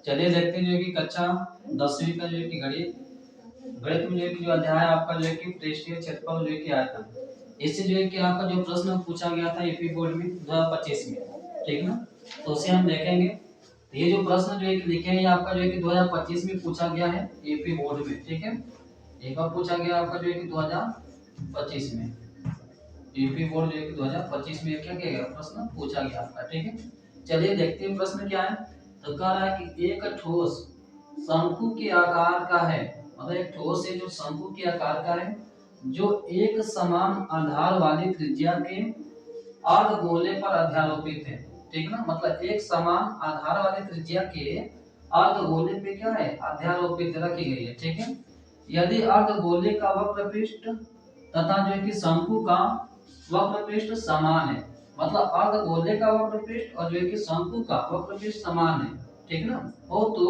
चलिए देखते हैं जो है कि कक्षा 10वीं का जो है कि गणित में जो है कि जो अध्याय आपका जो है कि पृष्ठीय क्षेत्रफल जो है कि आयतन, इससे जो है कि आपका जो प्रश्न पूछा गया था यूपी बोर्ड में 2025 में, ठीक ना। तो उसे हम देखेंगे। तो ये जो प्रश्न जो है कि लिखे हैं ये आपका जो है कि 2025 में पूछा गया है यूपी बोर्ड में, ठीक है। एक बार पूछा गया आपका जो है कि 2025 में यूपी बोर्ड जो है कि 2025 में क्या किया गया प्रश्न पूछा गया आपका, ठीक है। चलिए देखते हैं प्रश्न क्या है। तो कह रहा है कि एक ठोस शंकु के आकार का है, मतलब एक ठोस है जो शंकु के आकार का है, जो एक समान आधार वाली त्रिज्या के अर्धगोले पर अध्यारोपित है, ठीक ना। मतलब एक समान आधार वाली त्रिज्या के अर्धगोले पे क्या है अध्यारोपित रखी गई है, ठीक है। यदि अर्धगोले का वक्र पृष्ठ तथा जो है कि शंकु का वक्र पृष्ठ समान है, मतलब अर्धगोले का वक्र पृष्ठ और जो है कि शंकु का वक्र पृष्ठ समान है, ठीक ना। हो तो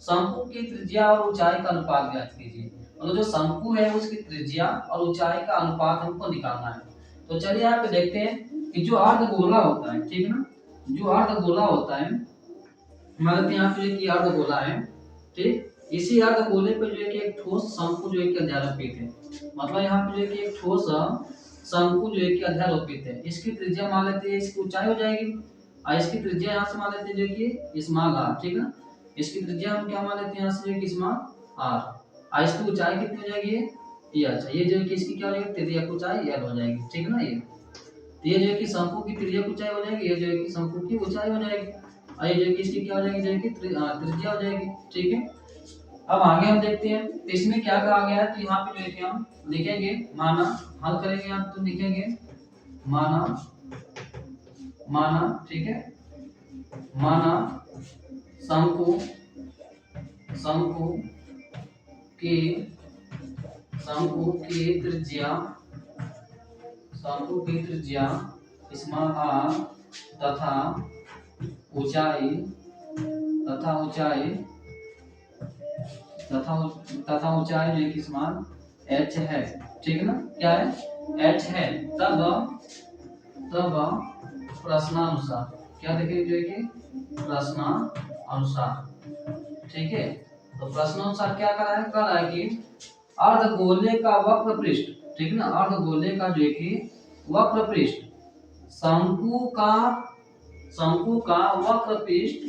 शंकु की त्रिज्या और ऊंचाई का अनुपात ज्ञात कीजिए। मतलब जो शंकु है उसकी त्रिज्या और ऊंचाई का अनुपात हमको निकालना है। तो चलिए यहाँ पे देखते हैं कि जो अर्धगोला होता है, ठीक ना, जो अर्धगोला होता है, हमारे यहाँ पे जो अर्धगोला है, ठीक, इसी अर्धगोले पे जो है कि एक ठोस शंकु जो है कि अध्यारोपित है। मतलब यहाँ पे जो है कि एक ठोस शंकु जो है कि अध्यारोपित है। इसकी त्रिज्या मान लेते हैं, इसकी ऊंचाई हो जाएगी और इसकी त्रिज्या यहाँ से मान लेते हैं जो कि स्मॉल आर, ठीक ना। इसकी त्रिज्या हम क्या मान लेते हैं यहाँ से जो कि स्मॉल आर, और इसकी ऊंचाई कितनी हो जाएगी ये, अच्छा ये जो है कि इसकी क्या हो जाएगी त्रिज्या की ऊंचाई एल हो जाएगी, ठीक ना। ये जो है कि शंकु की त्रिज्या की ऊंचाई हो जाएगी, ये जो है कि शंकु की ऊंचाई हो जाएगी, और ये जो है कि इसकी क्या हो जाएगी जो है कि त्रिज्या हो जाएगी, ठीक है। अब आगे हम देखते हैं तो इसमें क्या कहा गया है। तो यहाँ पे जो है कि हम लिखेंगे माना, हल करेंगे आप तो लिखेंगे माना, माना, ठीक है, माना शंकु, शंकु की, शंकु की त्रिज्या, शंकु की त्रिज्या स्मॉल आर तथा ऊंचाई, तथा ऊंचाई, तथा ऊंचाई जो कि स्मॉल h है, ठीक ना। क्या है h है। तब प्रश्नानुसार क्या देखेंगे जो है कि प्रश्नानुसार, ठीक है। तो प्रश्नानुसार क्या कर रहा है कि अर्धगोले का वक्र पृष्ठ, ठीक ना, अर्धगोले का जो है कि वक्र पृष्ठ शंकु का वक्र पृष्ठ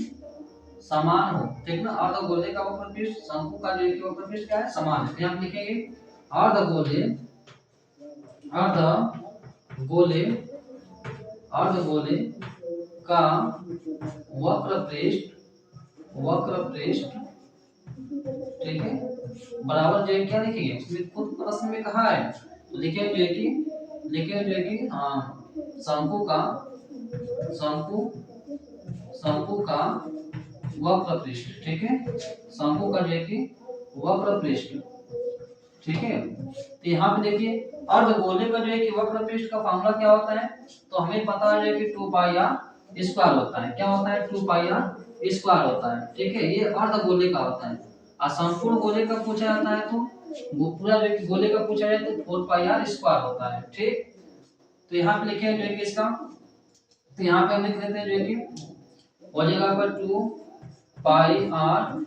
समान हो, ठीक ना। अर्धगोले का वक्र पृष्ठ शंकु का जो है कि वक्र पृष्ठ क्या है समान है। तो यहाँ लिखेंगे अर्धगोले, अर्धगोले, अर्धगोले का वक्र पृष्ठ, वक्र पृष्ठ, ठीक है, बराबर जो है क्या लिखेंगे इसमें खुद प्रश्न में कहा है। तो लिखेंगे जो है कि शंकु का, शंकु का वक्र पृष्ठ, ठीक है, शंकु का जो है कि वक्र पृष्ठ, ठीक है। तो यहाँ पे देखिए अर्धगोले का जो है कि वक्र पृष्ठ का फॉर्मूला क्या होता है। तो हमें पता है कि 2 पाई आर स्क्वायर होता है। क्या होता है 2 पाई आर स्क्वायर होता है, ठीक है। ये अर्धगोले का होता है। और संपूर्ण गोले का पूछा जाता है तो वो पूरा जो गोले का पूछा जाए तो 4 पाई आर स्क्वायर होता है, ठीक। तो यहाँ पे लिखे जो है कि इसका, तो यहाँ पे हम लिख देते हैं जो है कि हो जाएगा पर 2 पाई आर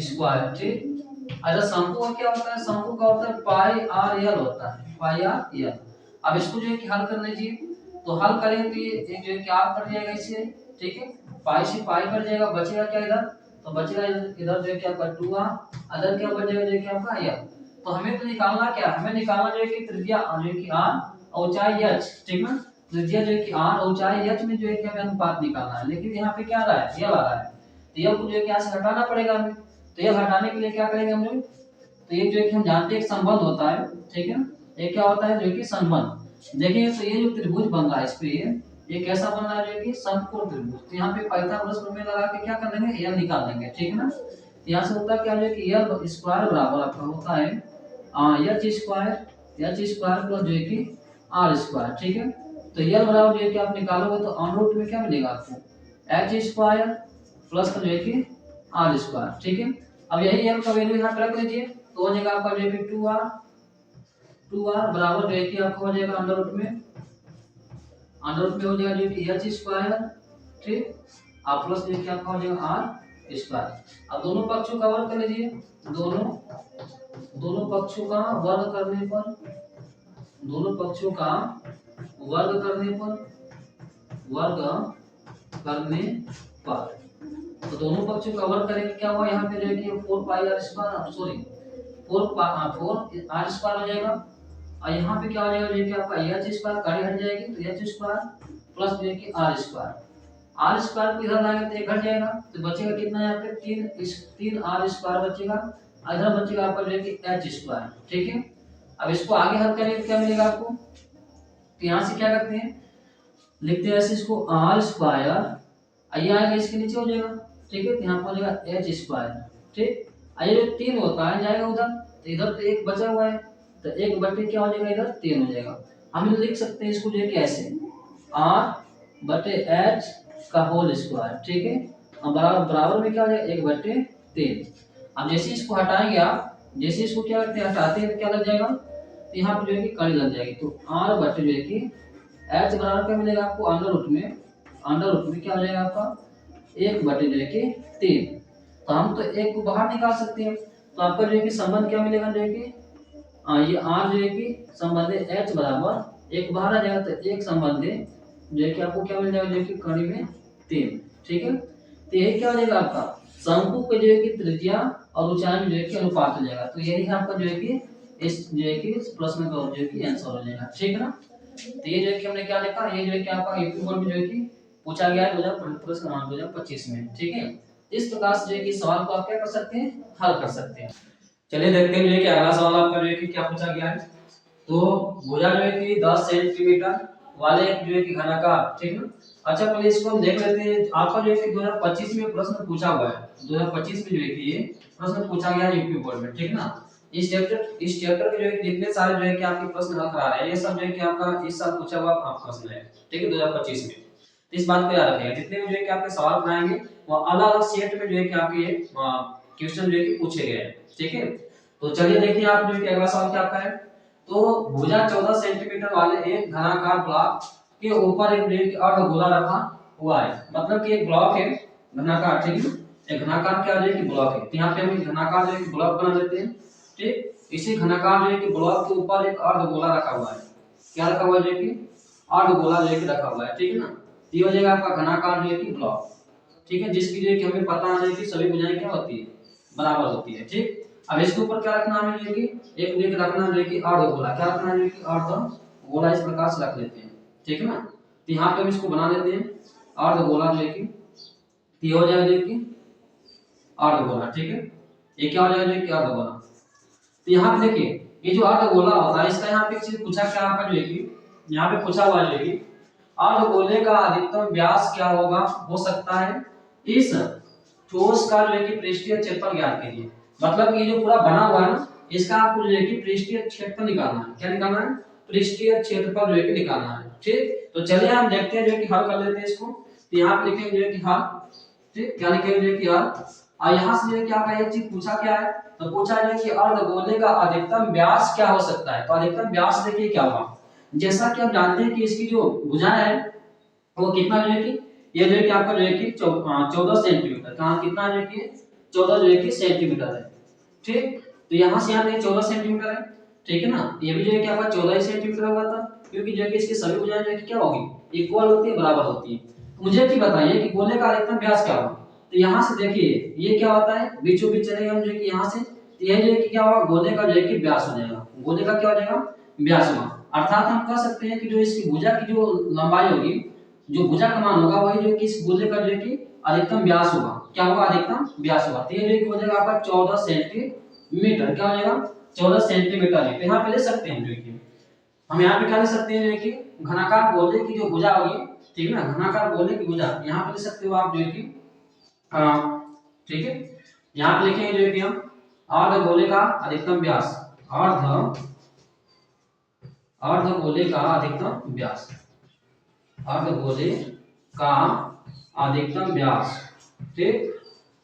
स्क्वायर, ठीक। अच्छा शंकु का क्या होता है, शंकु का होता है पाई आर एल होता है, पाई आर एल। अब इसको जो है कि हल कर लीजिए। तो हल करेंगे तो ये एक जो है कि आर कट जाएगा इससे, ठीक है, पाई से पाई कट जाएगा, बचेगा क्या इधर, तो बचेगा इधर जो है कि आपका 2r, अदर क्या बच जाएगा जो है कि आपका एल। तो हमें तो निकालना क्या है, हमें निकालना जो है कि त्रिज्या जो है कि r और ऊंचाई h, ठीक ना। त्रिज्या जो है कि r और ऊंचाई h में जो है कि हमें अनुपात निकालना है। लेकिन यहाँ पे क्या आ रहा है, एल आ रहा है, तो एल को जो है कि यहाँ से हटाना पड़ेगा हमें। तो ये हटाने के लिए क्या करेंगे हम लोग, तो ये जो है कि हम जानते हैं एक संबंध होता है, ठीक है। ये क्या होता है जो कि संबंध। देखिए तो ये जो त्रिभुज बन रहा है इस पे ये कैसा बन रहा है जो कि समकोण त्रिभुज। तो यहाँ पे पाइथागोरस प्रमेय लगा के क्या कर लेंगे एल निकाल लेंगे, ठीक है ना। यहाँ से होता क्या है कि एल स्क्वायर बराबर आपका होता है एच स्क्वायर प्लस जो है कि आर स्क्वायर, ठीक है। तो एल बराबर जो है कि आप निकालोगे तो अंडर रूट में क्या मिलेगा आपको एच स्क्वायर प्लस जो है कि आर स्क्वायर, ठीक है। अब यही एल का वैल्यू यहाँ पे रख लीजिए तो हो जाएगा आपका जो है कि 2r बराबर जो है कि आपको हो जाएगा अंडर रूट में हो जाएगा जो कि एच स्क्वायर, ठीक, और प्लस जो है कि आपका हो जाएगा आर स्क्वायर। अब दोनों पक्षों का वर्ग कर लीजिए, दोनों पक्षों का वर्ग करने पर, दोनों पक्षों का वर्ग करने पर, वर्ग करने पर, तो दोनों पक्षों का वर्ग करेंगे क्या हुआ यहाँ पे जो है कि 4 pi r square, sorry 4 r square हो जाएगा। और यहाँ पे क्या हो जाएगा जो कि आपका एच स्क्वायर गाड़ी हट जाएगी, तो एच स्क्वायर प्लस जो है कि आर स्क्वायर, आर स्क्वायर को इधर लाएंगे तो एक हट जाएगा, तो बचेगा कितना यहाँ पे 3 आर स्क्वायर बचेगा, इधर बचेगा आपका जो है कि एच स्क्वायर। ठीक है, अब इसको आगे हल करेंगे क्या मिलेगा आपको, तो यहाँ से क्या करते हैं, लिखते हैं ऐसे इसको आर स्क्वायर, ये आएगा इसके नीचे हो जाएगा। ठीक है, तो यहाँ पर हो जाएगा एच स्क्वायर। ठीक, ये जो 3 होता है जाएगा उधर, तो इधर तो 1 बचा हुआ है, तो 1 बटे क्या हो जाएगा इधर 3 हो जाएगा। हम लिख सकते हैं इसको जो है कि ऐसे आर बटे एच का होल स्क्वायर। ठीक है, अब बराबर बराबर में क्या हो जाएगा 1 बटे 3। अब जैसे इसको हटाएंगे आप, जैसे इसको क्या करते हैं हटाते हैं तो क्या लग जाएगा, तो यहाँ पे जो है कि कड़ी लग जाएगी, तो आर बटे जो है कि एच बराबर क्या मिलेगा आपको अंडर रूट में, अंडर रूट में क्या हो जाएगा आपका 1 बटे जो है कि 3। तो हम तो 1 को बाहर निकाल सकते हैं, तो आपका जो है कि संबंध क्या मिलेगा जो है कि ये आर जो है कि संबंध एच बराबर 1 बाहर आ जाएगा, तो 1 संबंध जो है कि आपको क्या मिल जाएगा जो है कि कड़ी में 3। ठीक है, तो यही क्या हो जाएगा आपका शंकु के जो है कि त्रिज्या और ऊंचाई में जो है कि अनुपात हो जाएगा। तो यही आपका जो है कि इस जो है कि इस प्रश्न का जो है कि आंसर हो जाएगा। ठीक है ना, तो ये जो है कि हमने क्या देखा, ये जो है कि आपका यूपी बोर्ड में जो है कि पूछा गया है 2025 में। ठीक है, इस प्रकार से जो है कि सवाल को आप क्या कर सकते हैं, हल कर सकते हैं। चलिए देखते हैं जो है कि अगला सवाल आपका जो है कि क्या पूछा गया है। तो भुजा जो है कि 10 सेंटीमीटर वाले एक जो है कि घनाकार, ठीक है। अच्छा पहले इसको हम देख लेते हैं, आपका जो है कि 2025 में प्रश्न पूछा हुआ है, 2025 में जो है कि ये प्रश्न पूछा गया है यूपी बोर्ड में। ठीक है ना, इस चैप्टर के जो है कि जितने सारे जो है कि आपके प्रश्न हल करा रहे हैं, ये सब जो है कि आपका इस साल पूछा हुआ आप प्रश्न है। ठीक है, 2025 में, तो इस बात को याद रखिएगा, जितने भी जो है कि आपके सवाल बनाएंगे वो अलग अलग सेट में जो है कि आपके ये क्वेश्चन जो है कि पूछे गए हैं। ठीक है, तो चलिए देखिए आप जो है कि अगला सवाल क्या आपका है। तो भुजा 14 सेंटीमीटर वाले एक घनाकार ब्लॉक के ऊपर एक जो है कि अर्धगोला रखा हुआ है, मतलब कि एक ब्लॉक है घनाकार। ठीक है, एक घनाकार क्या जो है कि ब्लॉक है, तो यहाँ पे हम एक घनाकार जो है कि ब्लॉक बना लेते हैं। ठीक, इसी घनाकार जो है कि ब्लॉक के ऊपर एक अर्धगोला रखा हुआ है, क्या रखा हुआ है जो है कि अर्धगोला जो है कि रखा हुआ है। ठीक है ना, ये हो जाएगा आपका घनाकार जो है कि ब्लॉक। ठीक है, जिसकी जो है कि हमें पता है कि सभी भुजाएं क्या होती है, बराबर होती है। ठीक, अब इसके ऊपर क्या रखना है जो कि एक लेख रखना जो है कि अर्धगोला, क्या रखना है जो कि अर्धगोला, इस प्रकार से रख लेते हैं। ठीक है ना, तो यहाँ पे हम इसको बना लेते हैं अर्धगोला जो है कि ये हो जाएगा जो कि अर्धगोला। ठीक है, ये क्या हो जाएगा जो कि अर्धगोला। तो यहाँ पे देखिए ये जो अर्धगोला होता है इसका यहाँ पे एक चीज पूछा क्या आपका जो है कि यहाँ पे पूछा हुआ है जो कि अर्धगोले का अधिकतम व्यास क्या होगा, हो सकता है इस ठोस का जो है कि पृष्ठीय क्षेत्रफल ज्ञात कीजिए। मतलब ये जो पूरा बना हुआ है ना, इसका आपको जो है कि पृष्ठीय क्षेत्रफल निकालना है। क्या निकालना है, पृष्ठीय क्षेत्रफल जो है कि निकालना है। ठीक, तो चलिए हम देखते हैं जो है कि हल कर लेते हैं इसको। तो यहाँ पे लिखेंगे जो है कि हल। ठीक, क्या लिखेंगे जो है कि हल, और यहाँ से जो है कि आपका एक चीज पूछा क्या है, तो पूछा जो है कि अर्धगोले का अधिकतम व्यास क्या हो सकता है। तो अधिकतम व्यास देखिए क्या होगा, जैसा कि आप जानते हैं कि इसकी जो भुजा है वो कितना जो है कि ये जो है कि आपका जो है कि 14 सेंटीमीटर, कहाँ कितना जो है कि 14 जो है कि सेंटीमीटर है। ठीक, तो यहाँ से यहाँ पे 14 सेंटीमीटर है। ठीक है ना, ये भी जो है कि आपका 14 ही सेंटीमीटर होगा था, क्योंकि जो है कि इसकी सभी भुजाएं जो है कि क्या होगी, इक्वल होती है, बराबर होती है। तो मुझे की बताइए कि गोले का अधिकतम व्यास क्या होगा। तो यहाँ से देखिए ये क्या होता है, बीचों बीच चलेगा हम जो है कि यहाँ से, तो ये जो है कि क्या होगा, गोले का जो है कि व्यास हो जाएगा, गोले का क्या हो जाएगा, व्यास होगा। अर्थात हम कह सकते हैं कि जो इसकी भुजा की जो लंबाई होगी, जो भुजा का मान होगा वही जो कि इस गोले का जो है कि अधिकतम व्यास होगा, क्या होगा, अधिकतम व्यास होगा। तो ये जो कि हो जाएगा आपका 14 सेंटीमीटर, क्या हो जाएगा 14 सेंटीमीटर है। तो यहाँ पे ले सकते हैं जो कि हम यहाँ पे क्या ले सकते हैं जो कि घनाकार गोले की जो भुजा होगी, ठीक है ना, घनाकार गोले की भुजा यहाँ पे ले सकते हो आप जो है कि ठीक है, यहाँ पे लिखेंगे जो है कि हम अर्धगोले का अधिकतम व्यास, अर्धगोले का अधिकतम व्यास, अर्धगोले का अधिकतम व्यास। ठीक,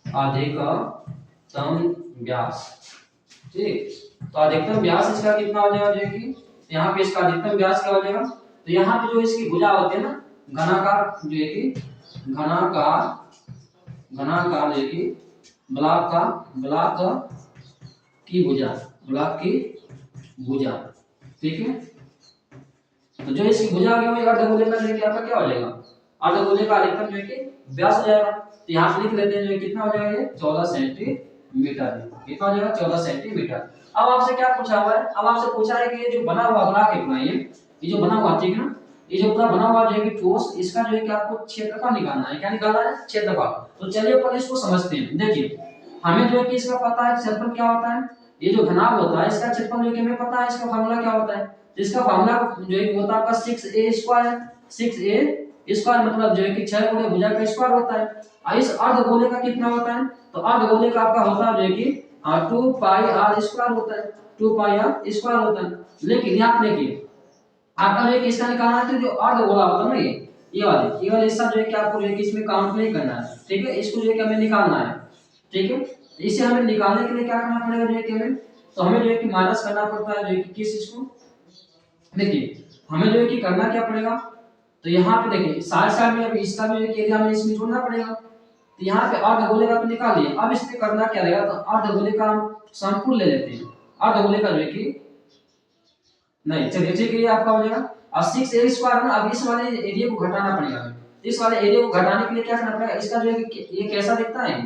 अधिकतम व्यास। ठीक, तो अधिकतम व्यास इसका कितना हो जाएगा जो कि यहाँ पे इसका अधिकतम व्यास क्या हो जाएगा, तो यहाँ पे जो इसकी भुजा होती है ना, घनाकार जो है कि घनाकार घनाकार जो है कि ब्लॉक की भुजा, ठीक है। तो जो इसकी भुजा होगी वो अर्धगोले का जो है कि आपका क्या हो जाएगा, अर्धगोले का अधिकतम जो है कि व्यास हो जाएगा। तो यहाँ पे लिख लेते हैं जो है कितना हो जाएगा, ये 14 सेंटीमीटर। कितना हो जाएगा, 14 सेंटीमीटर। अब आपसे क्या पूछा हुआ है, अब आपसे पूछा है कि ये जो बना हुआ अगला कितना है, ये जो बना हुआ, ठीक है ना, ये जो पूरा बना हुआ जो है कि ठोस, इसका जो है कि आपको क्षेत्रफल निकालना है। क्या निकालना है, क्षेत्रफल। तो चलिए पहले इसको समझते हैं। देखिए हमें जो है कि इसका पता है क्षेत्रफल क्या होता है, ये जो घनाभ होता है इसका क्षेत्रफल जो है कि हमें पता है, इसका फार्मूला क्या होता है। तो इसका फार्मूला जो है होता है आपका 6a², 6a² मतलब जो है कि 6 गुणे भुजा का स्क्वायर होता है। और इस अर्धगोले का कितना होता है, तो अर्धगोले का आपका होता है जो है कि 2πr² होता है, 2πr² होता है। लेकिन यहाँ पे देखिए आपका जो है कि इसका निकालना है, तो जो अर्धगोला होता है ना, ये वाले हिस्सा जो है कि आपको जो है कि इसमें काउंट नहीं करना है, ठीक है। इसको जो है कि हमें निकालना है, ठीक है। तो इसे हमें निकालने के लिए क्या करना पड़ेगा जो है कि हमें, तो हमें जो है कि माइनस करना पड़ता है जो है कि किस चीज को, देखिए हमें जो है कि करना क्या पड़ेगा। तो यहाँ पे देखिए साइड में अभी इसका भी एक एरिया में इसमें जोड़ना पड़ेगा। तो यहाँ पे अर्धगोले का तो निकाल लिया, अब इसमें करना क्या रहेगा, तो अर्धगोले का हम समपूर्ण ले लेते हैं। अर्धगोले का जो है कि नहीं, चलिए ठीक है, ये आपका हो जाएगा। और 6a² है ना, अब इस वाले एरिया को घटाना पड़ेगा हमें। इस वाले एरिया को घटाने के लिए क्या करना पड़ेगा, इसका जो है कि ये कैसा दिखता है,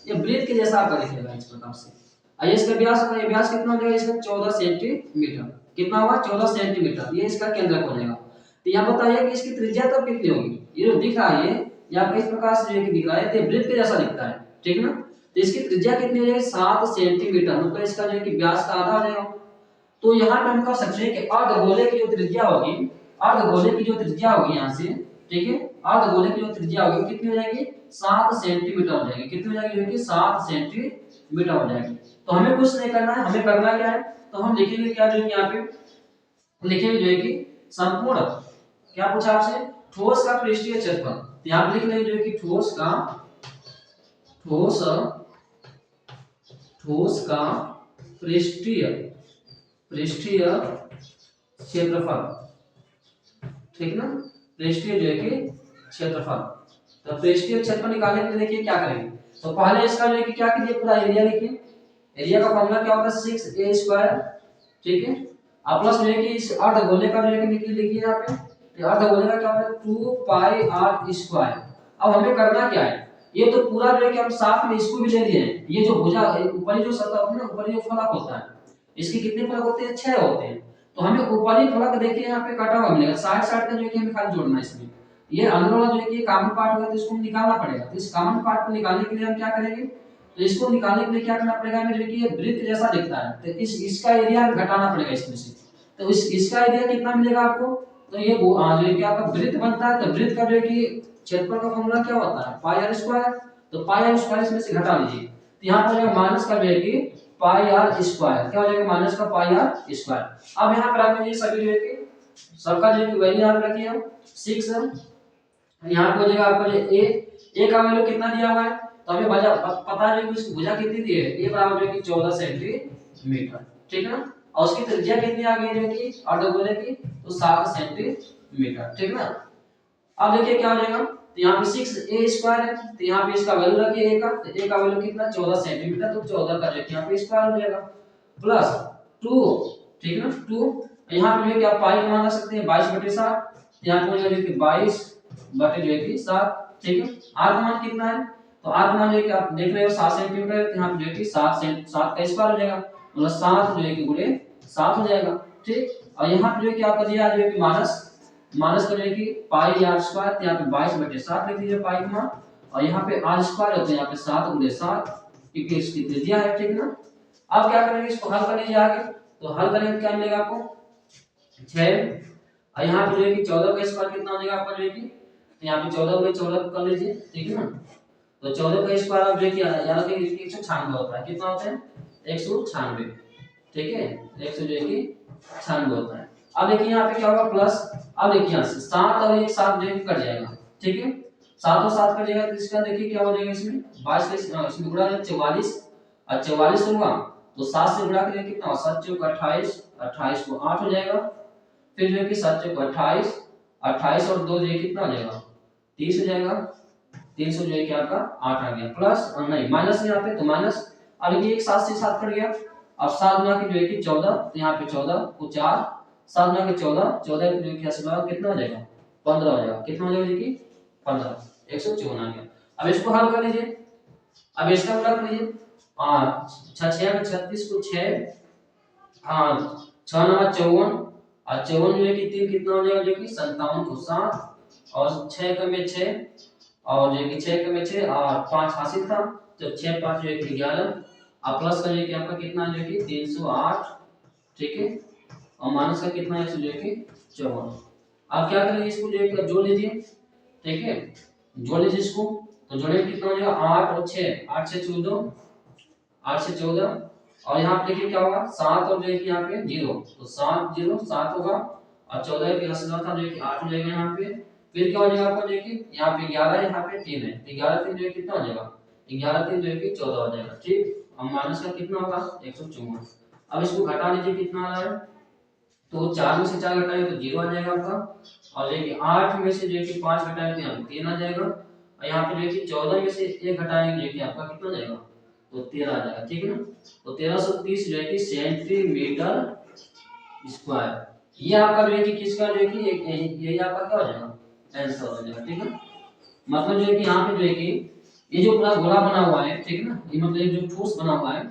ये वृत्त के जैसा आपका दिखेगा इस प्रकार से। और इसका व्यास होगा, ये व्यास कितना हो जाएगा इसका, 14 सेंटीमीटर। कितना होगा, 14 सेंटीमीटर। ये इसका केंद्रक हो जाएगा। तो यहाँ बताइए कि इसकी त्रिज्या तब कितनी होगी, ये जो दिख रहा है ये आपका इस प्रकार से जो है कि दिख रहा है, ये वृत्त के जैसा दिखता है, ठीक है ना। तो इसकी त्रिज्या कितनी हो जाएगी, 7 सेंटीमीटर, मतलब इसका जो है कि व्यास का आधा हो जाएगा। तो यहाँ पे हम कह सकते हैं कि अर्धगोले की जो त्रिज्या होगी, अर्धगोले की जो त्रिज्या होगी यहाँ से, ठीक है, अर्धगोले की जो त्रिज्या होगी कितनी हो जाएगी, 7 सेंटीमीटर हो जाएगी। कितनी हो जाएगी जो है कि 7 सेंटीमीटर हो जाएगी। तो हमें कुछ नहीं करना है, हमें करना क्या है, तो हम लिखेंगे क्या जो है यहाँ पे लिखेंगे जो है कि संपूर्ण, क्या पूछा आपसे, ठोस का पृष्ठीय क्षेत्रफल। तो यहाँ पे लिख लेंगे जो है कि ठोस का पृष्ठीय क्षेत्रफल, ठीक ना, पृष्ठीय जो है कि क्षेत्रफल। तो पृष्ठीय क्षेत्रफल निकालने के लिए देखिए क्या करेंगे, तो पहले इसका जो है कि क्या कीजिए, पूरा एरिया लिखिए। एरिया का फॉर्मूला क्या होता है, 6a², ठीक है। अब प्लस जो है कि इस अर्धगोले का जो है कि लिखिए यहाँ पे, तो अर्धगोले का क्या होता है, 2πr²। अब हमें करना क्या है, ये तो पूरा जो है कि हम साथ में इसको भी ले लिए हैं। ये जो भुजा ऊपरी जो सतह होती है ना, ऊपरी जो फलक होता है, इसके कितने फलक होते हैं, 6 होते हैं। तो हमें ऊपरी फलक देखिए यहाँ पे कटा हुआ मिलेगा, साइड का जो है कि हमें खाली जोड़ना है इसमें। ये अंदर वाला जो है कि कॉमन पार्ट होगा, तो इसको निकालना पड़ेगा। तो इस कॉमन पार्ट को निकालने के लिए हम क्या करेंगे, तो इसको निकालने के लिए क्या करना पड़ेगा हमें, जो कि ये वृत्त जैसा दिखता है, तो इसका एरिया घटाना पड़ेगा इसमें से। तो इसका एरिया कितना मिलेगा आपको, तो ये जो है कि आपका वृत्त बनता है, तो वृत्त का जो है कि क्षेत्रफल का फॉर्मूला क्या होता है, πr²। तो πr² इसमें से घटा लीजिए, तो यहाँ पर जो माइनस का जो है कि πr², क्या हो जाएगा, माइनस का πr²। अब यहाँ पर आपने ये सभी जो है कि सबका जो है कि वैल्यू यहाँ पे रखिए हम 6, यहाँ पे हो जाएगा आपका जो a का वैल्यू कितना दिया हुआ है, तो हमें पता है कि उसकी भुजा कितनी दी है, a बराबर जो है कि 14 सेंटीमीटर, ठीक है ना। और उसकी त्रिज्या कितनी आ गई जो कि अर्धगोले की, तो 7 सेंटीमीटर, ठीक ना। अब देखिए क्या हो जाएगा, तो यहाँ पे 6a² है, तो यहाँ पे इसका वैल्यू रखिए a का, तो a का वैल्यू कितना, 14 सेंटीमीटर, तो 14 का जो यहाँ पे स्क्वायर हो जाएगा, प्लस 2, ठीक है ना, 2। यहाँ पे जो है कि आप पाई मान सकते हैं 22/7, यहाँ पे हो जाएगा कि 22/7, ठीक है। r का मान कितना है, तो r का मान जो है कि आप देख रहे हो 7 सेंटीमीटर, तो यहाँ पे जो है कि 7 का स्क्वायर हो जाएगा, मतलब 7 जो है कि गुणे 7 हो जाएगा, ठीक। और यहाँ पे जो है कि आपका दिया जो है कि माइनस का जो है कि πr², यहाँ पे 22/7 लिख दीजिए पाई का मान, और यहाँ पे r² होता है यहाँ पे 7 × 7, क्योंकि इसकी त्रिज्या है, ठीक ना। अब क्या करेंगे, इसको हल करेंगे आगे, तो हल करेंगे क्या मिलेगा आपको, 6, और यहाँ पे जो है कि 14 का स्क्वायर कितना हो जाएगा आपका जो है कि, तो यहाँ पे 14/14 कर लीजिए, ठीक है ना। तो 14 का स्क्वायर आप जो है कि याद रखिए 196 होता है, कितना होता है, 196, ठीक है, 100 जो है कि 96 होता है। अब देखिए यहाँ पे क्या होगा, प्लस, अब देखिए यहाँ से 7 और 1 7 जो है कट जाएगा, ठीक है, 7 और 7 कट जाएगा, तो इसका देखिए क्या हो जाएगा, इसमें 22 इसमें गुणा 44, और 44 होगा तो 7 से गुणा करेंगे कितना, 7 चौक 28, 28 को 8 हो जाएगा, फिर जो है कि 7 चौक 28, 28 और 2 जो है कितना हो जाएगा, 30 हो जाएगा, 300 जो है कि आपका 8 आ गया, प्लस नहीं माइनस यहाँ पे, तो माइनस, अब ये एक 7 से 7 कट गया, अब 7 गुना के जो है कि 14, तो यहाँ पे 14 को 4, 7 गुना के 14, 14 जो है कि कितना हो जाएगा 15 हो जाएगा, कितना हो जाएगा जी कि 15, 154 आ गया। अब इसको हल कर लीजिए, अब इसका गुणा कर लीजिए, 6 में 36 को 6, हाँ 6 नंबर 54, और 54 जो है कि 3 कितना हो जाएगा जो कि 57 को 7, और 6 का में 6, और जो कि 6 का में 6 और 5 हासिल था, तो 6 5 जो है कि 11, और प्लस का जो है कि आपका कितना जो है कि 308, ठीक है, और माइनस का कितना है जो है कि 54। आप क्या करेंगे, इसको जो है कि जोड़ लीजिए, ठीक है, जोड़ लीजिए इसको, तो जोड़े कितना हो जाएगा 8 और 6, 8 से 14, 8 से 14, और यहाँ पे देखिए क्या होगा 7 और जो है कि यहाँ पे 0, तो 7 0 7 होगा, और 14 के असला था जो है कि 8 हो जाएगा यहाँ पे, फिर क्या हो जाएगा आपका जो है कि यहाँ पे 11, यहाँ पे 3 है, तो 11 3 जो है कितना हो जाएगा 11 3 जो है कि 14 हो जाएगा, ठीक, अब माइनस का कितना होगा 154। अब इसको घटा लीजिए, कितना आ रहा है, तो 4 में से 4 घटाएंगे तो 0 आ जाएगा आपका, और ये 8 में से जो है कि 5 घटाएंगे तो यहाँ पे 3 आ जाएगा, और यहाँ पे जो है कि 14 में से 1 घटाएंगे जो कि आपका कितना आ जाएगा, तो 13 आ जाएगा, ठीक है ना, तो 1330 जो है कि सेंटीमीटर स्क्वायर, ये आपका जो है कि किसका जो है कि यही आपका क्या हो जाएगा आंसर हो जाएगा, ठीक है, मतलब जो है कि यहाँ पे जो है कि ये जो पूरा गोला बना हुआ है, ठीक है ना, ये मतलब जो ठोस बना हुआ है,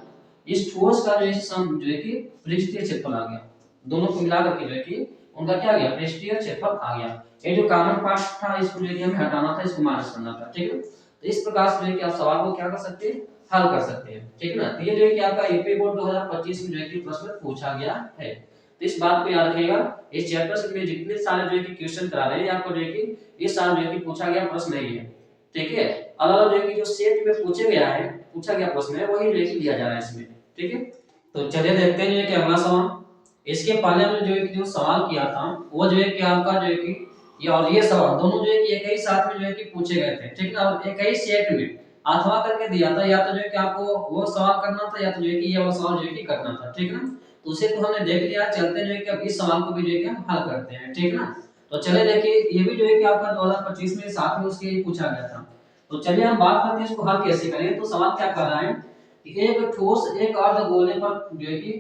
इस ठोस का जो है सम जो है कि पृष्ठीय क्षेत्रफल आ गया, दोनों को मिला करके जो है कि उनका क्या आ गया पृष्ठीय क्षेत्रफल आ गया। ये जो कॉमन पार्ट था इसको जो है कि हमें हटाना था, इसको माइनस करना था, ठीक है, तो इस प्रकार से जो है कि आप सवाल को क्या कर सकते हैं, हल कर सकते हैं, ठीक है ना। तो ये जो है कि आपका यूपी बोर्ड 2025 में जो है कि प्रश्न पूछा गया है, तो इस बात को याद रखिएगा, इस चैप्टर से में जितने सारे जो है कि क्वेश्चन करा रहे हैं आपको जो है कि इस साल जो है कि पूछा गया प्रश्न नहीं है, ठीक है, अलग जो है कि जो सेट में पूछा गया प्रश्न है वही जो है कि दिया जा रहा है इसमें, ठीक है। तो चलिए देखते हैं जो है कि अगला सवाल, इसके पहले हमने जो है कि जो सवाल किया था वो जो है कि आपका जो है कि ये और ये सवाल दोनों जो है कि एक ही साथ में जो है कि पूछे गए थे, ठीक ना, और एक ही सेट में अथवा करके दिया था, या तो जो है कि आपको वो सवाल करना था या तो जो है कि ये वो सवाल जो है कि करना था, ठीक ना, तो उसे तो हमने देख लिया, चलते जो है कि अब इस सवाल को भी जो है कि हम हल करते हैं, ठीक ना। तो चलिए देखिए, ये भी जो है कि आपका 2025 में साथ में उसके पूछा गया था, तो चलिए हम बात करते हैं इसको हल कैसे करें। तो सवाल क्या कर रहा है कि एक ठोस एक अर्धगोले पर जो है कि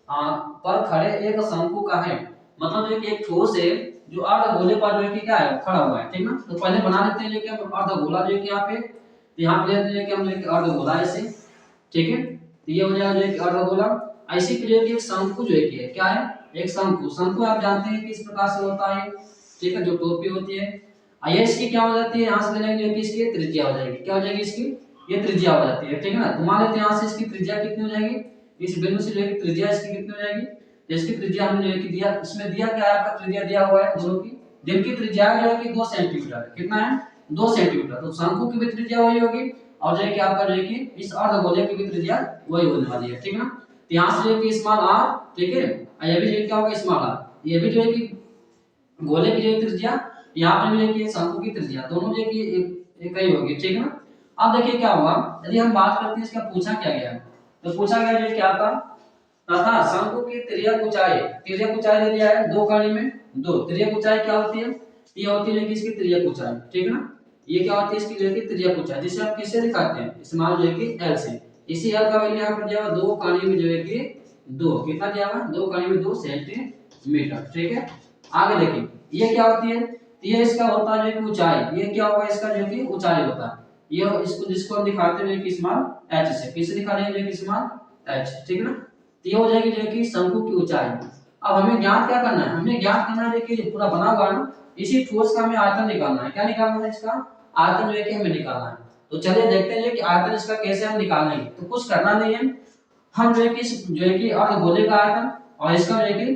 पर खड़े एक शंकु का है, मतलब जो है कि एक ठोस है जो अर्धगोले पर जो है कि क्या है खड़ा हुआ है, ठीक ना। तो पहले बना लेते हैं जो कि हम अर्धगोला जो है कि यहाँ पे, तो यहाँ पे लेते हैं कि हम जो है कि अर्धगोला ऐसे, ठीक है, तो ये हो जाएगा जो है कि अर्धगोला। ऐसे की जो है कि एक शंकु जो है कि क्या है, एक शंकु, शंकु आप जानते हैं कि इस प्रकार से होता है, ठीक है, जो टोपी होती है, ये इसकी क्या हो जाती है, यहाँ से लेंगे जो कि इसकी त्रिज्या हो जाएगी, क्या हो जाएगी इसकी, ये त्रिज्या हो जाती है, ठीक है ना। तो मान लेते हैं यहाँ से इसकी त्रिज्या कितनी हो जाएगी, इस बिंदु से जो है कि त्रिज्या इसकी कितनी हो जाएगी, तो इसकी त्रिज्या हमने जो है कि दिया, इसमें दिया क्या है आपका, त्रिज्या दिया हुआ है दोनों की, जिनकी त्रिज्या जो है कि 2 सेंटीमीटर है, कितना है 2 सेंटीमीटर, तो शंकु की भी त्रिज्या वही होगी, और जो है कि आपका जो है कि इस अर्धगोले की भी त्रिज्या वही होने वाली है, ठीक है ना। तो यहाँ से जो है कि स्मॉल r, ठीक है, और ये भी जो है क्या होगा स्मॉल r, ये भी जो है कि गोले की जो त्रिज्या, यहाँ पर भी देखिए शंकु की त्रिज्या, दोनों जो कि एक ही होगी, ठीक है ना। अब देखिए क्या हुआ, यदि हम बात करते हैं इसका पूछा क्या गया है, तो पूछा गया जो क्या था, तथा शंकु की तिर्यक ऊंचाई, तिर्यक ऊंचाई दे दिया है दो कड़ी में, दो तिर्यक ऊंचाई क्या होती है, ये होती है इसकी तिर्यक ऊंचाई, ठीक है ना, ये क्या होती है इसकी जो है कि तिर्यक ऊंचाई, जिसे आप किससे दिखाते हैं, इस्तेमाल जो है कि l से, इसी l का वैल्यू यहाँ पर दिया हुआ दो कड़ी में जो है कि दो, कितना दिया हुआ दो कड़ी में 2 सेंटीमीटर, ठीक है। आगे देखिए ये क्या होती है, ये इसका होता है कि ऊंचाई, ये क्या होगा इसका जो कि ऊंचाई होता है, ये इसको जिसको हम दिखाते हैं कि स्मॉल h से, किससे दिखा रहे हैं कि स्मॉल h, ठीक है ना। तो ये हो जाएगी जो कि शंकु की ऊंचाई। अब हमें ज्ञात क्या करना है, हमें ज्ञात करना है कि पूरा बना हुआ है ना, इसी ठोस का हमें आयतन निकालना है, क्या निकालना है इसका आयतन जो है कि हमें निकालना है। तो चलिए देखते हैं कि आयतन इसका कैसे हम निकालेंगे। तो कुछ करना नहीं है, हम जो है कि जो है कि अर्धगोले का आयतन और इसका जो है कि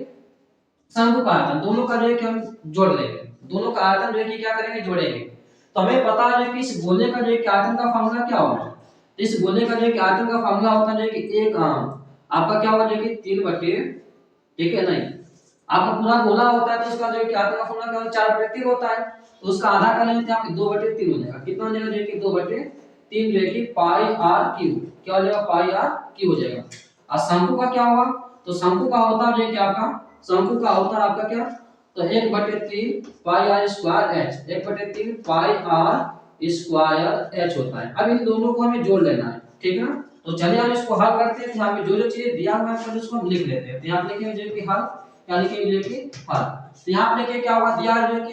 शंकु का आयतन, दोनों का जो है कि हम जोड़ लेंगे, दोनों का आयतन जो है कि क्या करेंगे जोड़ेंगे। तो हमें पता है कि इस गोले का जो है कि आयतन का फार्मूला क्या होगा, इस गोले का जो है कि आयतन का फार्मूला होता है कि एक आपका क्या होगा जो कि 3 बटे, ठीक है, नहीं आपका पूरा गोला होता है तो उसका जो है कि आयतन का फार्मूला क्या होता है 4/3 होता है, तो उसका आधा कर लेते हैं आप 2/3 हो जाएगा, कितना हो जाएगा जो कि 2/3 जो है कि पाई r क्यूब, क्या हो जाएगा पाई r क्यूब हो जाएगा। और शंकु का क्या होगा, तो शंकु का होता है जो कि आपका शंकु का होता है आपका क्या, तो 1/3 पाई r स्क्वायर h, 1/3 पाई r स्क्वायर एच होता है। अब इन दोनों को हमें जोड़ लेना है, ठीक है ना। तो चलिए हम इसको हल करते हैं। यहाँ पे जो जो चीजें दिया हुआ है उसको हम लिख लेते हैं। तो यहाँ पे लिखेंगे जो कि हल, क्या लिखेंगे जो कि हल। तो यहाँ पे लिखिए क्या होगा, दिया है जो कि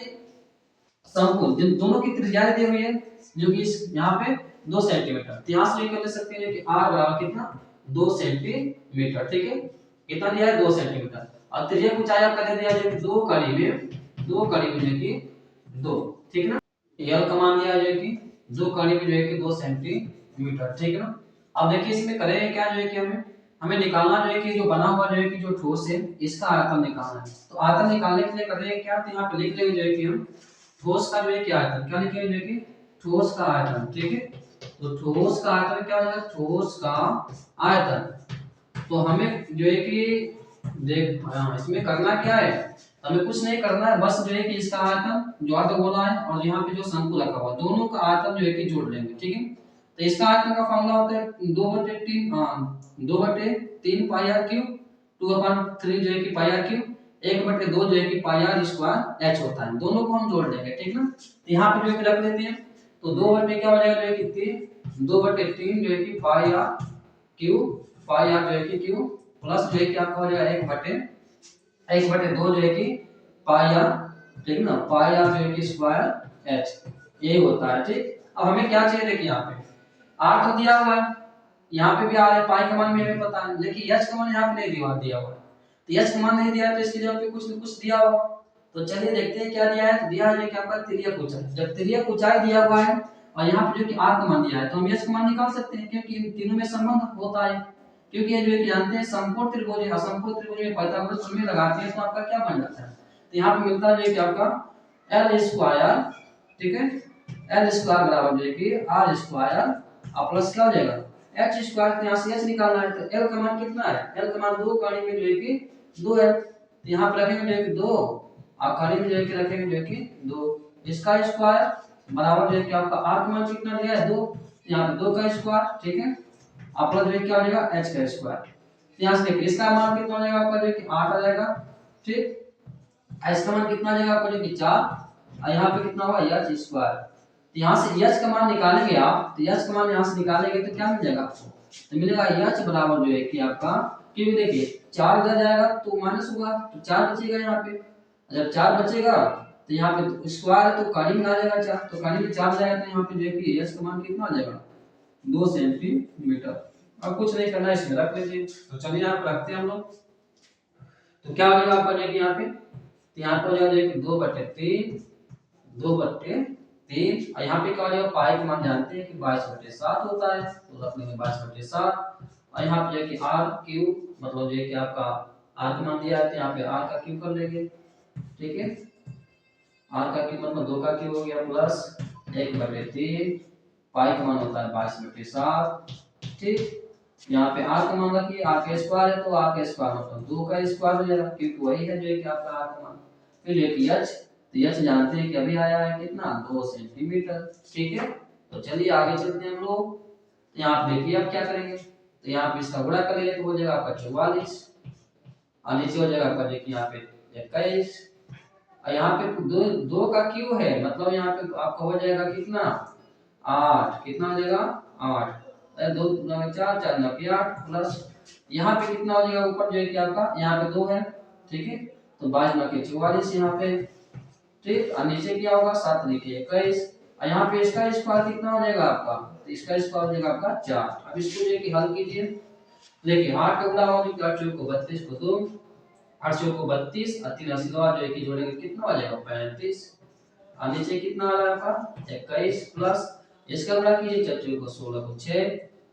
समकोण, जिन दोनों की त्रिज्या दी हुई है जो कि यहाँ पे 2 सेंटीमीटर। तो यहाँ से लेकर ले सकते हैं कि r बराबर कितना, 2 सेंटीमीटर, ठीक है। कितना दिया है, 2 सेंटीमीटर। और त्रिज्या ऊंचाई आपका दे दिया है 2 कड़ी में, 2 कड़ी में जो कि 2, ठीक है ना। यल का मान दिया है जो कि 2 कड़ी में जो है कि 2 सेंटीमीटर, ठीक है ना। अब देखिए इसमें करेंगे क्या, जो है कि हमें हमें निकालना जो है कि जो बना हुआ जो है कि जो ठोस है इसका आयतन निकालना है। तो आयतन निकालने के लिए करेंगे क्या, तो यहाँ पे लिख लेंगे जो है कि हम ठोस का जो है क्या आयतन, क्या लिखेंगे जो है कि ठोस का आयतन, ठीक है। तो ठोस का आयतन क्या हो जाएगा, ठोस का आयतन। तो हमें जो है कि देख इसमें करना क्या है, हमें कुछ नहीं करना है, बस जो है कि इसका आयतन जो अर्धगोला है और यहाँ पे जो शंकु रखा हुआ दोनों का आयतन जो है कि जोड़ लेंगे, ठीक है। तो इसका आयतन का फॉर्मूला होता है 2/3 2/3 पाई आर क्यूब 2/3 जो है कि पाई आर क्यूब 1/2 जो है कि पाई आर स्क्वायर एच होता है। दोनों को हम जोड़ लेंगे, ठीक ना। तो यहाँ पे जो है कि रख लेते हैं। तो 2/3 क्या हो जाएगा जो है कि 3, 2/3 जो है कि पाई आर क्यूब, पाई आर जो है कि क्यूब प्लस जो है कि आपका हो जाएगा 1/2 जो है कि पाई आर, ठीक ना, पाई आर जो है कि स्क्वायर एच, ये होता है, ठीक। अब हमें क्या चाहिए, देखिए यहाँ पे आर तो दिया हुआ है, यहाँ पे भी आर है, पाई का मान भी हमें पता है, लेकिन एच का मान यहाँ पे नहीं दिया हुआ है। तो एच का मान नहीं दिया है तो इसके जगह पे कुछ न कुछ दिया होगा। तो चलिए देखते हैं क्या दिया है। तो दिया है कि आपका तिर्यक ऊंचाई, जब तिर्यक ऊंचाई दिया हुआ है और यहाँ पे जो कि आर का मान दिया है तो हम एच का मान निकाल सकते हैं, क्योंकि इन तीनों में संबंध होता है। क्योंकि ये जो है कि जानते हैं समकोण त्रिभुज असमकोण त्रिभुज में पाइथागोरस प्रमेय लगाते हैं तो आपका क्या बन जाता है। तो यहाँ पे मिलता है कि आपका एल स्क्वायर, ठीक है, एल स्क्वायर बराबर जो है कि आर स्क्वायर और प्लस क्या हो जाएगा एच स्क्वायर। यहाँ से एच निकालना है तो एल का मान कितना है, एल का मान 2 कड़ी में जो है कि 2 है। तो यहाँ पे रखेंगे जो है कि 2 और कड़ी में जो है कि रखेंगे जो है कि 2, इसका स्क्वायर बराबर जो है कि आपका आर का मान कितना दिया है 2, यहाँ पे 2 का स्क्वायर, ठीक है, और प्लस जो है क्या हो जाएगा एच का स्क्वायर। यहाँ से देखिए इसका मान कितना हो जाएगा आपका जो है कि 8 आ जाएगा, ठीक। एच का मान कितना आ जाएगा आपका जो कि 4 और यहाँ पे कितना होगा एच स्क्वायर। तो यहाँ से एच का मान निकालेंगे आप, तो एच का मान यहाँ से निकालेंगे तो क्या मिल जाएगा आपको, तो मिलेगा एच बराबर जो है कि आपका, क्योंकि देखिए 4 इधर जाएगा तो माइनस होगा तो 4 बचेगा यहाँ पे। जब 4 बचेगा तो यहाँ पे स्क्वायर है तो कड़ी में आ जाएगा 4, तो कड़ी में 4 जाएगा तो यहाँ पे जो है कि एच का मान कितना आ जाएगा 2 सेंटीमीटर। अब कुछ नहीं करना है, इसमें रख लीजिए। तो चलिए यहाँ पे रखते हैं हम लोग। तो क्या हो जाएगा आपका जो कि यहाँ पे, तो यहाँ पे हो जाएगा 2/3, 2/3 और यहाँ पे क्या हो जाएगा पाई का मान जानते हैं कि 22/7 होता है तो रख लेंगे 22/7 और यहाँ पे जो है कि आर क्यूब मतलब जो है कि आपका आर का मान दिया है तो यहाँ पे आर का क्यूब कर लेंगे, ठीक है। आर का क्यूब मतलब 2 का क्यूब हो गया प्लस 1/3 पाई का मान होता है 22/7, ठीक। यहाँ पे आर का मान रखिए, आर का स्क्वायर है तो आर का स्क्वायर मतलब 2 का स्क्वायर हो जाएगा क्योंकि वही है जो है कि आपका आर का मान। फिर ये कि एच, तो एच जानते हैं कि अभी आया है कितना 2 सेंटीमीटर, ठीक है। तो चलिए आगे चलते हैं हम लोग। तो यहाँ पे देखिए आप क्या करेंगे, तो यहाँ पे इसका गुणा करेंगे तो हो जाएगा आपका 44 और नीचे हो जाएगा आपका देखिए यहाँ पे 21 और यहाँ पे 2 का क्यू है मतलब यहाँ पे आपका हो जाएगा कितना 8, कितना हो जाएगा 8, 2 4 4 9 8 प्लस यहाँ पे कितना हो जाएगा ऊपर जो है कि आपका यहाँ पे 2 है, ठीक है। तो 22 9 44 यहाँ पे, ठीक। और नीचे क्या होगा 7 लिखिए 21 और यहाँ पे इसका स्क्वायर कितना हो जाएगा आपका, तो इसका स्क्वायर हो जाएगा आपका 4। अब इसको जो है कि हल कीजिए। देखिए 8 का गुणा होगा 8 चौक को 32 को 2 8 चौक को 32 और 3 80 जो है कि जोड़ेंगे कितना हो जाएगा 35 और नीचे कितना आ रहा है आपका 21 प्लस इसका गुणा कीजिए 4 चौक को 16 को 6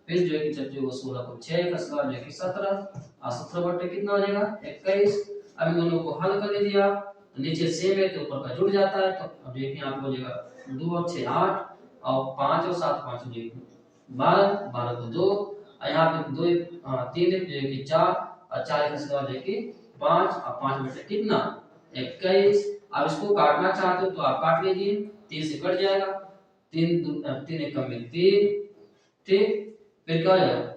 फिर जो है कि 4 चौक को 16 को 6 का स्क्वायर जो है कि 17 और 17 बटे कितना हो जाएगा 21। अब इन दोनों को हल कर लीजिए आप, तो नीचे सेम है तो ऊपर का जुड़ जाता है तो अब देखिए यहाँ पे हो जाएगा 2 और 6 8 और 5 और 7 5 हो जाएगा 12 12 को 2 और यहाँ पे 2 3 जो है कि 4 और 4 का स्क्वायर जो है कि 5 और 5 बटे कितना 21। अब इसको काटना चाहते हो तो आप काट लीजिए, 3 से कट जाएगा 3 एक कम में 3, ठीक। फिर क्या हो जाएगा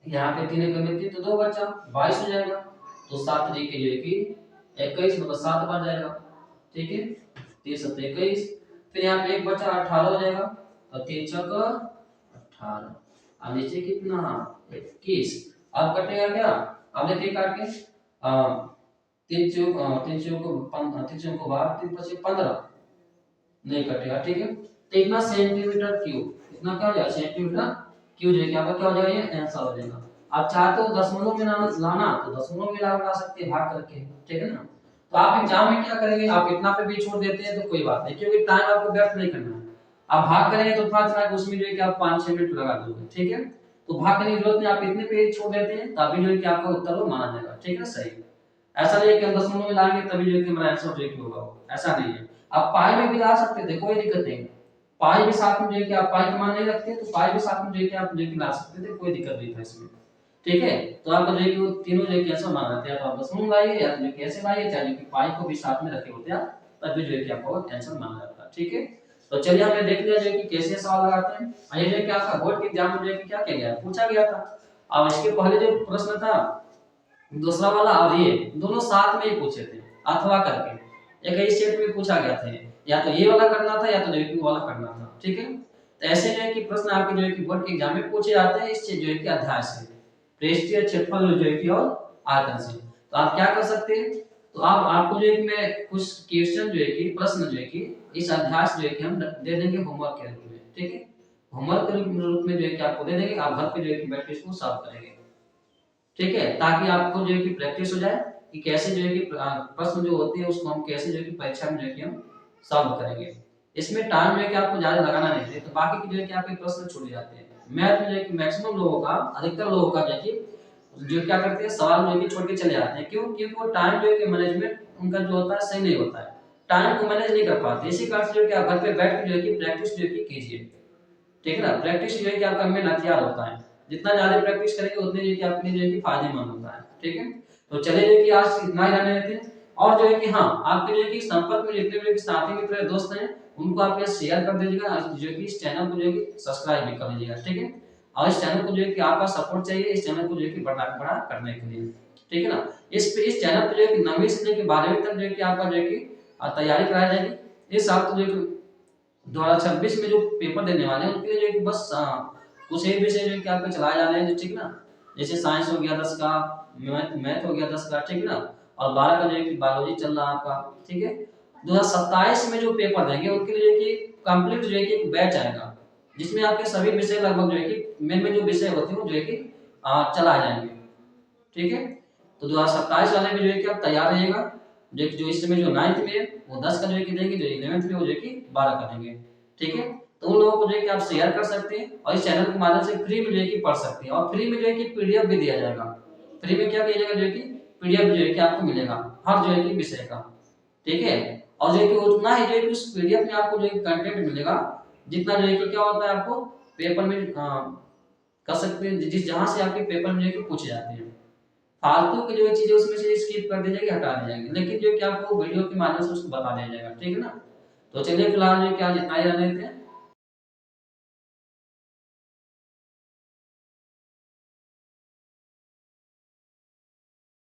यहाँ पे 3 एक कम में 3 तो 2 बचा 22 हो जाएगा तो 7 तरीके के जो है कि 21 मतलब 7 बन जाएगा, ठीक है। 3 7 21 फिर यहाँ पे 1 बचा 18 हो जाएगा, तो 3 चौक 18, अब नीचे कितना 21, अब कटेगा क्या, अब देखिए काट के 3 चौक 12, 3 पचे 15 नहीं कटेगा, ठीक है। तो इतना सेंटीमीटर क्यूब, इतना क्या हो जाएगा सेंटीमीटर क्यूब जो है क्या क्या हो जाएगा, ये आंसर हो जाएगा। आप चाहते हो दशमलव में लाना तो दशमलव में ला सकते हैं भाग करके, ठीक है ना। तो आप एग्जाम में क्या करेंगे, आप इतना पे भी छोड़ देते हैं तो कोई बात नहीं, क्योंकि टाइम आपको व्यर्थ नहीं करना है। आप भाग करेंगे तो थोड़ा सा उसमें जो है कि आप 5-6 मिनट लगा दोगे, ठीक है। तो भाग करने की जरूरत नहीं, आप इतने पे छोड़ देते हैं तभी जो है कि आपका उत्तर वो माना जाएगा, ठीक है सही। ऐसा नहीं है कि हम दशमलव में लाएंगे तभी जो है कि हमारा आंसर जो है कि होगा, ऐसा नहीं है। आप पाई में भी ला सकते थे, कोई दिक्कत नहीं। पाई भी साथ में जो है कि आप पाई का मान नहीं रखते तो पाई भी साथ में जो है कि आप जो है कि ला सकते थे, कोई दिक्कत नहीं था इसमें, ठीक है। तो आपका जो है कि वो तीनों जो है कि ऐसा मान रहे थे, तो आप दशमलव लाइए या जो है कि ऐसे लाइए, चाहे कि पाई को भी साथ में रखे होते हैं तब भी जो है कि आपका आंसर माना जाता है, ठीक है। तो चलिए हमने देख लिया जो है कि कैसे सवाल लगाते हैं। ये जो है कि आपका बोर्ड के एग्जाम में जो है कि क्या किया गया, पूछा गया था। अब इसके पहले जो प्रश्न था दूसरा वाला और ये दोनों साथ में ही पूछे थे अथवा करके, एक ही सेट में पूछा गया था, या तो ये वाला करना था या तो जो है कि वाला करना था, ठीक है। तो ऐसे जो है कि प्रश्न आपके जो है कि बोर्ड के एग्जाम में पूछे जाते हैं इससे जो है कि अध्याय से, पृष्ठीय क्षेत्रफल जो है कि और आयतन से। तो आप क्या कर सकते हैं, तो आप आपको जो है कि मैं कुछ क्वेश्चन जो है कि प्रश्न जो है कि इस अध्याय से जो है कि हम दे देंगे होमवर्क के रूप में, ठीक है। होमवर्क के रूप में जो है कि आपको दे देंगे, आप घर पे जो है कि बैठ के इसको सॉल्व करेंगे, ठीक है, ताकि आपको जो है कि प्रैक्टिस हो जाए कि कैसे जो है कि प्रश्न जो होते हैं उसको हम कैसे जो है कि परीक्षा में जो है कि हम सॉल्व करेंगे। इसमें टाइम जो है कि आपको ज्यादा लगाना नहीं है, तो बाकी की जो है कि आपके प्रश्न छूट जाते हैं। मैथ में जो है कि मैक्सिमम लोगों का, अधिकतर लोगों का जो है कि जो क्या करते हैं सवाल जो है कि छोड़ के चले जाते हैं, क्यों, क्योंकि वो टाइम जो है कि मैनेजमेंट उनका जो होता है सही नहीं होता है, टाइम को मैनेज नहीं कर पाते। इसी कारण से जो है कि आप घर पे बैठ के जो है कि प्रैक्टिस जो है कि कीजिए, ठीक है ना। प्रैक्टिस जो है कि आपका मेन हथियार होता है, जितना ज्यादा प्रैक्टिस करेंगे उतने जो है कि आपके लिए जो है कि फायदेमंद होता है, ठीक है। तो चलिए जो है कि आज इतना ही रहने देते हैं, और जो है कि हाँ आपके जो है कि संपर्क में जितने भी साथी मित्र दोस्त हैं उनको आप ये शेयर कर दीजिएगा, जो कि इस चैनल को जो है कि सब्सक्राइब भी कर लीजिएगा, ठीक है। और इस चैनल को जो है कि आपका सपोर्ट चाहिए, इस चैनल को जो है कि बड़ा करने के लिए, ठीक है ना। इस चैनल पर जो है कि 9वीं से लेकर 12वीं तक जो है कि आपका जो है कि तैयारी कराई जाएगी। इस साल तो जो है कि 2026 में जो पेपर देने वाले हैं उनके लिए जो है कि बस कुछ एक विषय जो है कि आपके चलाए जा रहे हैं, ठीक ना। जैसे साइंस हो गया 10 का, मैथ हो गया 10 का, ठीक ना। और 12 का जो है कि बायोलॉजी चल रहा है आपका, ठीक है। 2027 में जो पेपर देंगे उनके लिए जो है कि कंप्लीट जो है कि एक बैच आएगा, जिसमें आपके सभी विषय लगभग जो है कि मेन जो विषय होते हैं वो जो है कि चलाए जाएंगे, ठीक है। तो 2027 वाले में जो है कि आप तैयार रहिएगा। जो इस समय जो 9th में है वो 10 का जो है कि देंगे, जो 11th में वो जो है कि 12 का देंगे, ठीक है। तो उन लोगों को जो है कि आप शेयर कर सकते हैं और इस चैनल के माध्यम से फ्री में जो है कि पढ़ सकते हैं, और फ्री में जो है कि पीडीएफ भी दिया जाएगा। फ्री में क्या दिया जाएगा, जो है कि पीडीएफ जो है कि आपको मिलेगा हर जो है कि विषय का, ठीक है। और जो है कि उतना ही जो है कि उस पीडीएफ में आपको जो है कि कंटेंट मिलेगा जितना जो है कि क्या होता है आपको पेपर में कर सकते हैं, जिस जहां से आपके पेपर में जो है कि पूछे जाते हैं। फालतू की जो चीजें उसमें से स्किप कर दी जाएगी, हटा दी जाएगी, लेकिन जो कि आपको वीडियो के माध्यम से उसको बता दिया जाएगा, ठीक है ना। तो चलिए फिलहाल जो क्या जितना ही रहने देते हैं।